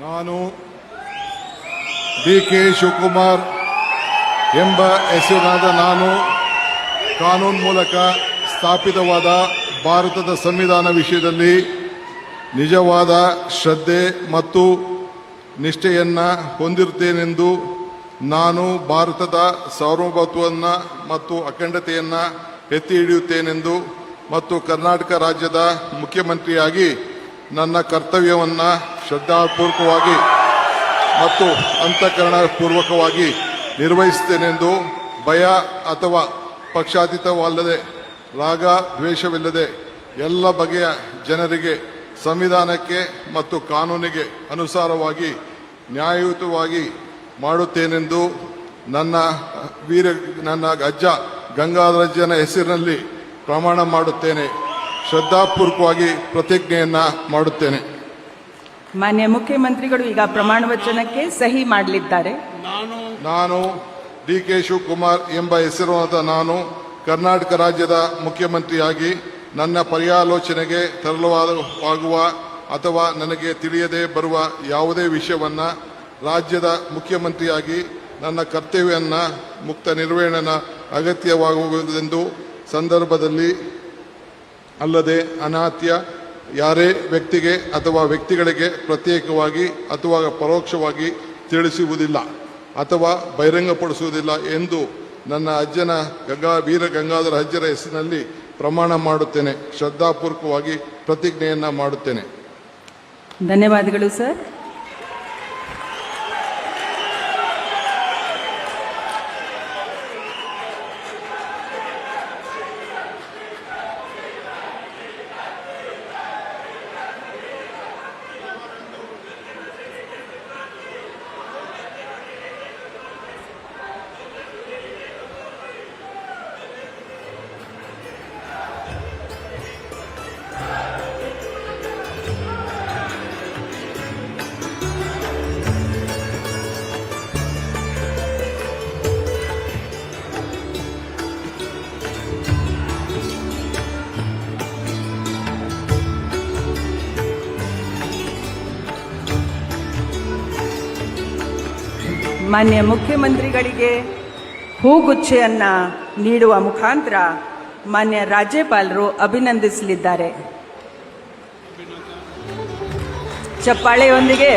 ನಾನು ಡಿ.ಕೆ. ಶಿವಕುಮಾರ್ ಎಂಬ ಹೆಸರಿನಾದ ನಾನು ಕಾನೂನು ಮೂಲಕ ಸ್ಥಾಪಿತವಾದ ಭಾರತದ ಸಂವಿಧಾನ ವಿಷಯದಲ್ಲಿ ನಿಜವಾದ ಶ್ರದ್ಧೆ ಮತ್ತು ನಿಷ್ಠೆಯನ್ನು ಹೊಂದಿರುತ್ತೇನೆಂದು ನಾನು ಭಾರತದ ಸಾರ್ವಭೌಮತ್ವವನ್ನು ಮತ್ತು ಅಖಂಡತೆಯನ್ನು ಎತ್ತಿ ಹಿಡಿಯುತ್ತೇನೆಂದು ಮತ್ತು ಕರ್ನಾಟಕ ರಾಜ್ಯದ ಮುಖ್ಯಮಂತ್ರಿಯಾಗಿ ನನ್ನ ಕರ್ತವ್ಯವನ್ನು ಶ್ರದ್ಧಾಪೂರ್ವಕವಾಗಿ ಮತ್ತು ಅಂತಃಕರಣಪೂರ್ವಕವಾಗಿ ನಿರ್ವಹಿಸುತ್ತೇನೆಂದು ಭಯ ಅಥವಾ ಪಕ್ಷಾತೀತವಲ್ಲದೆ ರಾಗ ದ್ವೇಷವಿಲ್ಲದೆ ಎಲ್ಲ ಬಗೆಯ ಜನರಿಗೆ ಸಂವಿಧಾನಕ್ಕೆ ಮತ್ತು ಕಾನೂನಿಗೆ ಅನುಸಾರವಾಗಿ ನ್ಯಾಯಯುತವಾಗಿ ಮಾಡುತ್ತೇನೆಂದು ನನ್ನ ಅಜ್ಜ ಗಂಗಾಧರಜ್ಜನ ಹೆಸರಿನಲ್ಲಿ ಪ್ರಮಾಣ ಮಾಡುತ್ತೇನೆ. ಶ್ರದ್ಧಾಪೂರ್ವಕವಾಗಿ ಪ್ರತಿಜ್ಞೆಯನ್ನ ಮಾಡುತ್ತೇನೆ. ಮಾನ್ಯ ಮುಖ್ಯಮಂತ್ರಿಗಳು ಈಗ ಪ್ರಮಾಣ ವಚನಕ್ಕೆ ಸಹಿ ಮಾಡಲಿದ್ದಾರೆ. ನಾನು ಡಿ.ಕೆ. ಶಿವಕುಮಾರ್ ಎಂಬ ಹೆಸರಾದ ನಾನು ಕರ್ನಾಟಕ ರಾಜ್ಯದ ಮುಖ್ಯಮಂತ್ರಿಯಾಗಿ ನನ್ನ ಪರ್ಯಾಲೋಚನೆಗೆ ತರಲಾಗುವ ಅಥವಾ ನನಗೆ ತಿಳಿಯದೇ ಬರುವ ಯಾವುದೇ ವಿಷಯವನ್ನು ರಾಜ್ಯದ ಮುಖ್ಯಮಂತ್ರಿಯಾಗಿ ನನ್ನ ಕರ್ತವ್ಯವನ್ನು ಮುಕ್ತ ನಿರ್ವಹಣೆಯ ಅಗತ್ಯವಾಗುವುದೆಂದು ಸಂದರ್ಭದಲ್ಲಿ ಅಲ್ಲದೆ ಅನಾತ್ಯ ಯಾರೇ ವ್ಯಕ್ತಿಗೆ ಅಥವಾ ವ್ಯಕ್ತಿಗಳಿಗೆ ಪ್ರತ್ಯೇಕವಾಗಿ ಅಥವಾ ಪರೋಕ್ಷವಾಗಿ ತಿಳಿಸುವುದಿಲ್ಲ ಅಥವಾ ಬಹಿರಂಗಪಡಿಸುವುದಿಲ್ಲ ಎಂದು ನನ್ನ ಅಜ್ಜನ ವೀರ ಗಂಗಾಧರ ಅಜ್ಜರ ಹೆಸರಿನಲ್ಲಿ ಪ್ರಮಾಣ ಮಾಡುತ್ತೇನೆ. ಶ್ರದ್ಧಾಪೂರ್ವಕವಾಗಿ ಪ್ರತಿಜ್ಞೆಯನ್ನ ಮಾಡುತ್ತೇನೆ. ಧನ್ಯವಾದಗಳು ಸರ್. ಮಾನ್ಯ ಮುಖ್ಯಮಂತ್ರಿಗಳಿಗೆ ಹೂಗುಚ್ಛೆಯನ್ನ ನೀಡುವ ಮುಖಾಂತರ ಮಾನ್ಯ ರಾಜ್ಯಪಾಲರು ಅಭಿನಂದಿಸಲಿದ್ದಾರೆ. ಚಪ್ಪಾಳೆಯೊಂದಿಗೆ